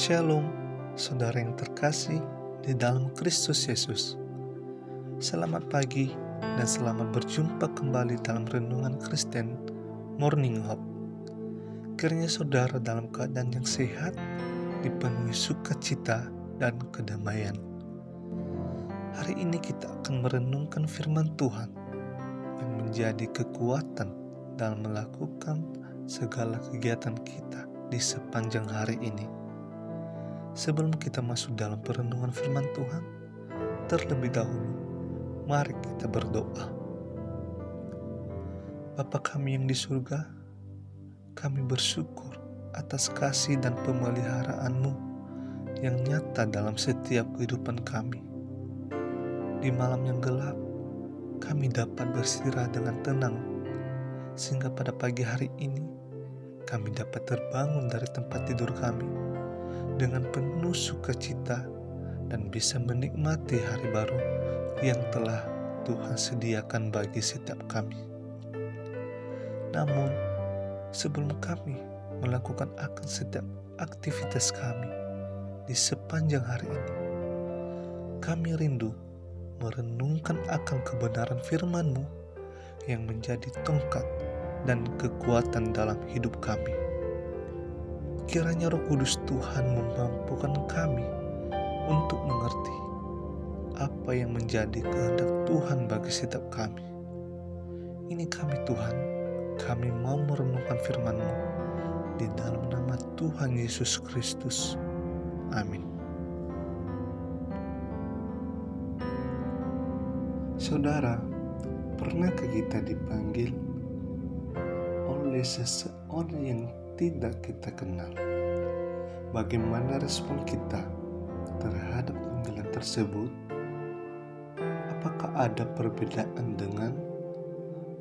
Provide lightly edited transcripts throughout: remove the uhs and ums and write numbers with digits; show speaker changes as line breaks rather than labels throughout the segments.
Shalom, saudara yang terkasih di dalam Kristus Yesus. Selamat pagi dan selamat berjumpa kembali dalam Renungan Kristen Morning Hope. Kiranya saudara dalam keadaan yang sehat, dipenuhi sukacita dan kedamaian. Hari ini kita akan merenungkan firman Tuhan yang menjadi kekuatan dalam melakukan segala kegiatan kita di sepanjang hari ini. Sebelum kita masuk dalam perenungan firman Tuhan, terlebih dahulu, mari kita berdoa. Bapa kami yang di surga, kami bersyukur atas kasih dan pemeliharaanmu yang nyata dalam setiap kehidupan kami. Di malam yang gelap, kami dapat beristirahat dengan tenang, sehingga pada pagi hari ini, kami dapat terbangun dari tempat tidur kami dengan penuh sukacita dan bisa menikmati hari baru yang telah Tuhan sediakan bagi setiap kami. Namun, sebelum kami melakukan akan setiap aktivitas kami di sepanjang hari ini, kami rindu merenungkan akan kebenaran firman-Mu yang menjadi tongkat dan kekuatan dalam hidup kami. Kiranya Roh Kudus Tuhan memampukan kami untuk mengerti apa yang menjadi kehendak Tuhan bagi setiap kami. Ini kami Tuhan, kami mau merenungkan firman-Mu di dalam nama Tuhan Yesus Kristus. Amin. Saudara, pernahkah kita dipanggil oleh seseorang yang tidak kita kenal? Bagaimana respon kita terhadap panggilan tersebut? Apakah ada perbedaan dengan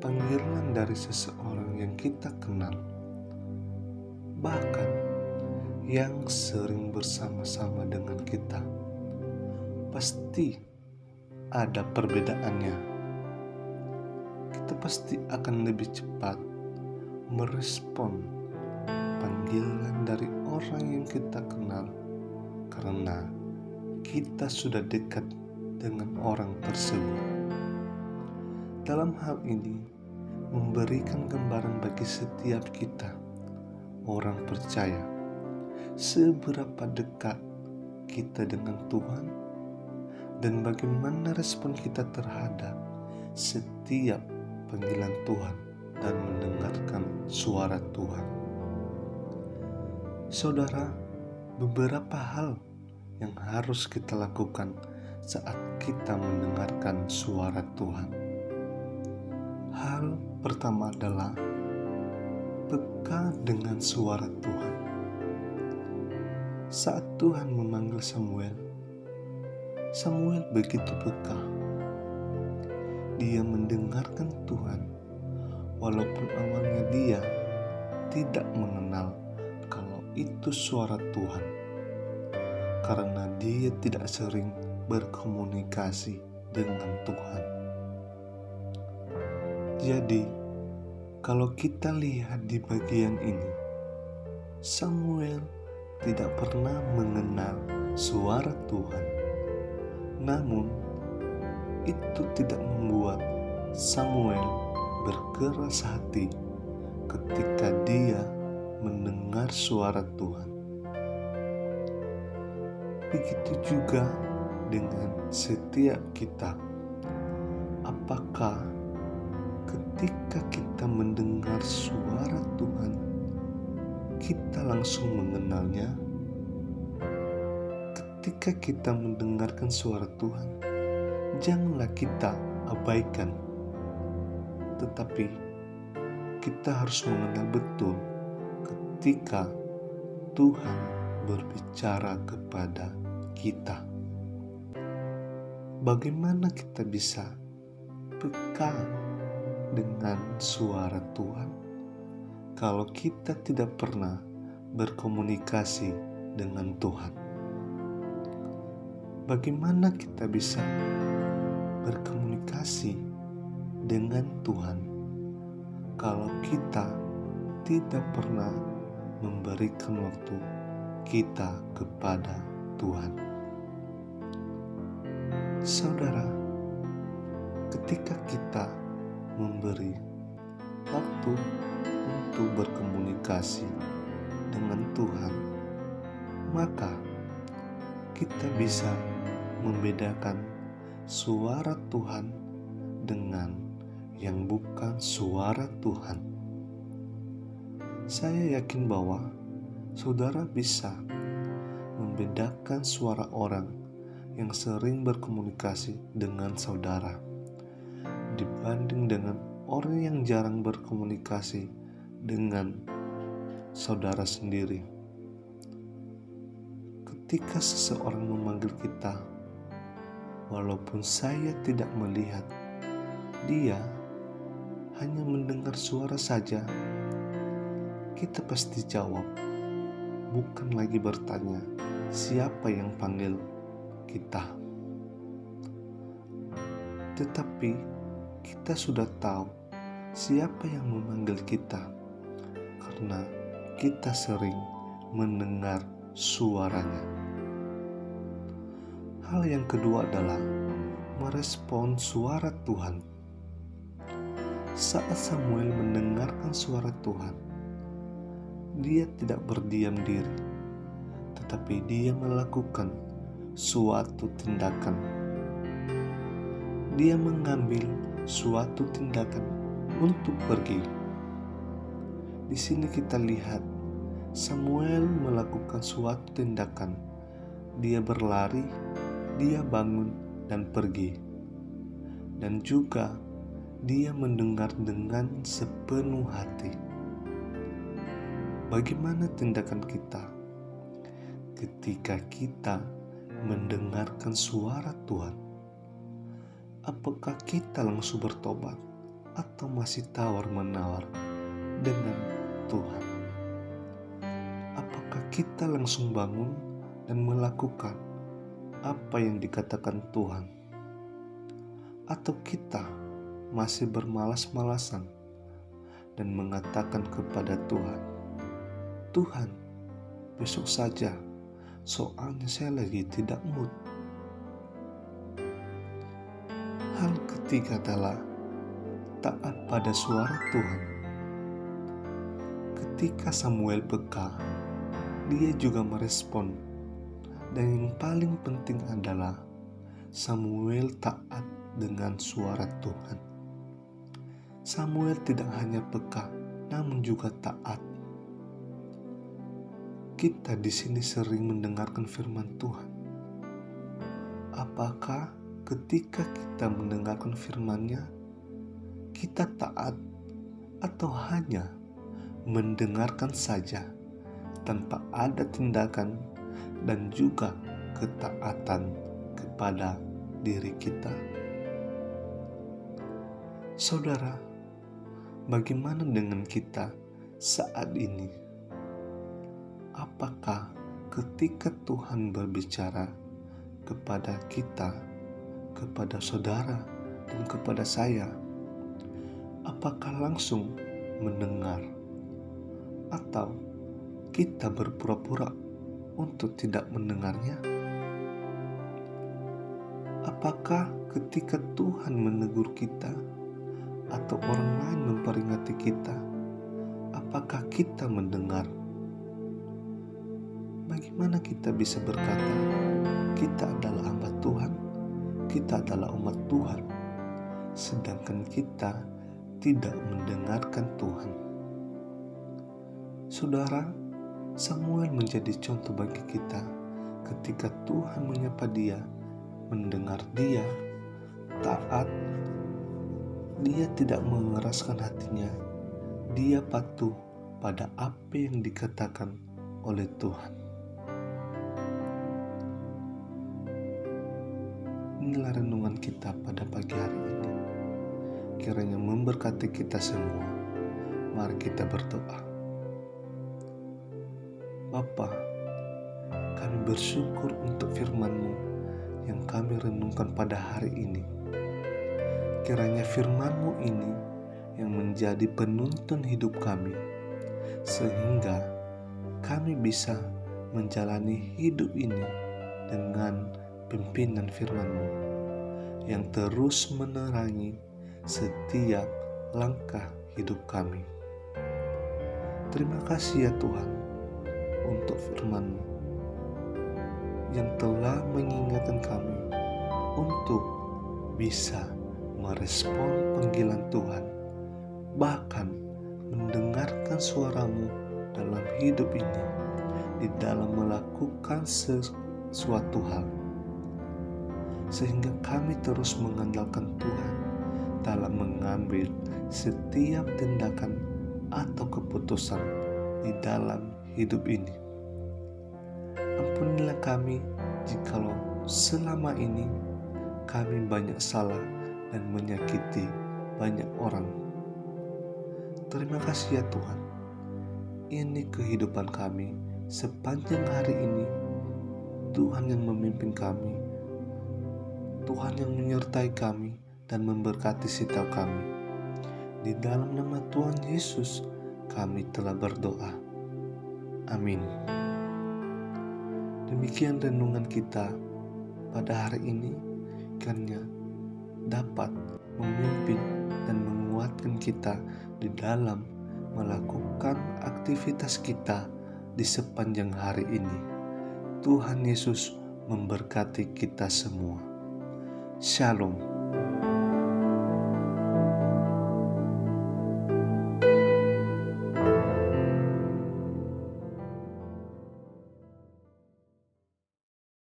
panggilan dari seseorang yang kita kenal, bahkan yang sering bersama-sama dengan kita? Pasti ada perbedaannya. Kita pasti akan lebih cepat merespon panggilan dari orang yang kita kenal karena kita sudah dekat dengan orang tersebut. Dalam hal ini, memberikan gambaran bagi setiap kita, orang percaya, seberapa dekat kita dengan Tuhan dan bagaimana respon kita terhadap setiap panggilan Tuhan dan mendengarkan suara Tuhan. Saudara, beberapa hal yang harus kita lakukan saat kita mendengarkan suara Tuhan. Hal pertama adalah peka dengan suara Tuhan. Saat Tuhan memanggil Samuel, Samuel begitu peka. Dia mendengarkan Tuhan, walaupun awalnya dia tidak mengenal kalau itu suara Tuhan, karena dia tidak sering berkomunikasi dengan Tuhan. Jadi, kalau kita lihat di bagian ini, Samuel tidak pernah mengenal suara Tuhan. Namun, itu tidak membuat Samuel berkeras hati ketika dia mendengar suara Tuhan. Begitu juga dengan setiap kita. Apakah ketika kita mendengar suara Tuhan, kita langsung mengenalnya? Ketika kita mendengarkan suara Tuhan, janganlah kita abaikan, tetapi kita harus mengenal betul ketika Tuhan berbicara kepada kita. Bagaimana kita bisa peka dengan suara Tuhan kalau kita tidak pernah berkomunikasi dengan Tuhan? Bagaimana kita bisa berkomunikasi dengan Tuhan kalau kita tidak pernah memberikan waktu kita kepada Tuhan. Saudara, ketika kita memberi waktu untuk berkomunikasi dengan Tuhan, maka kita bisa membedakan suara Tuhan dengan yang bukan suara Tuhan. Saya yakin bahwa saudara bisa membedakan suara orang yang sering berkomunikasi dengan saudara dibanding dengan orang yang jarang berkomunikasi dengan saudara sendiri. Ketika seseorang memanggil kita, walaupun saya tidak melihat, dia hanya mendengar suara saja, kita pasti jawab, bukan lagi bertanya siapa yang panggil kita. Tetapi kita sudah tahu siapa yang memanggil kita karena kita sering mendengar suaranya. Hal yang kedua adalah merespon suara Tuhan. Saat Samuel mendengarkan suara Tuhan, dia tidak berdiam diri, tetapi dia melakukan suatu tindakan. Dia mengambil suatu tindakan untuk pergi. Di sini kita lihat Samuel melakukan suatu tindakan. Dia berlari, dia bangun dan pergi. Dan juga dia mendengar dengan sepenuh hati. Bagaimana tindakan kita ketika kita mendengarkan suara Tuhan? Apakah kita langsung bertobat atau masih tawar-menawar dengan Tuhan? Apakah kita langsung bangun dan melakukan apa yang dikatakan Tuhan? Atau kita masih bermalas-malasan dan mengatakan kepada Tuhan, Tuhan, besok saja, soalnya saya lagi tidak mood. Hal ketiga adalah taat pada suara Tuhan. Ketika Samuel peka, dia juga merespon. Dan yang paling penting adalah Samuel taat dengan suara Tuhan. Samuel tidak hanya peka, namun juga taat. Kita di sini sering mendengarkan firman Tuhan. Apakah ketika kita mendengarkan firman-Nya, kita taat atau hanya mendengarkan saja tanpa ada tindakan dan juga ketaatan kepada diri kita? Saudara, bagaimana dengan kita saat ini? Apakah ketika Tuhan berbicara kepada kita, kepada saudara, dan kepada saya, apakah langsung mendengar? Atau kita berpura-pura untuk tidak mendengarnya? Apakah ketika Tuhan menegur kita atau orang lain memperingati kita, apakah kita mendengar? Bagaimana kita bisa berkata, kita adalah hamba Tuhan, kita adalah umat Tuhan, sedangkan kita tidak mendengarkan Tuhan? Saudara, Samuel menjadi contoh bagi kita. Ketika Tuhan menyapa dia, mendengar dia, taat, dia tidak mengeraskan hatinya, dia patuh pada apa yang dikatakan oleh Tuhan. Inilah renungan kita pada pagi hari ini. Kiranya memberkati kita semua. Mari kita berdoa. Bapa, kami bersyukur untuk firman-Mu yang kami renungkan pada hari ini. Kiranya firman-Mu ini yang menjadi penuntun hidup kami, sehingga kami bisa menjalani hidup ini dengan pimpinan firman-Mu yang terus menerangi setiap langkah hidup kami. Terima kasih ya Tuhan untuk firman-Mu yang telah mengingatkan kami untuk bisa merespon panggilan Tuhan, bahkan mendengarkan suara-Mu dalam hidup ini, di dalam melakukan sesuatu hal, sehingga kami terus mengandalkan Tuhan dalam mengambil setiap tindakan atau keputusan di dalam hidup ini. Ampunilah kami jikalau selama ini kami banyak salah dan menyakiti banyak orang. Terima kasih ya Tuhan. Ini kehidupan kami sepanjang hari ini. Tuhan yang memimpin kami, Tuhan yang menyertai kami dan memberkati setiap kami. Di dalam nama Tuhan Yesus kami telah berdoa. Amin. Demikian renungan kita pada hari ini, kiranya dapat memimpin dan menguatkan kita di dalam melakukan aktivitas kita di sepanjang hari ini. Tuhan Yesus memberkati kita semua. Shalom.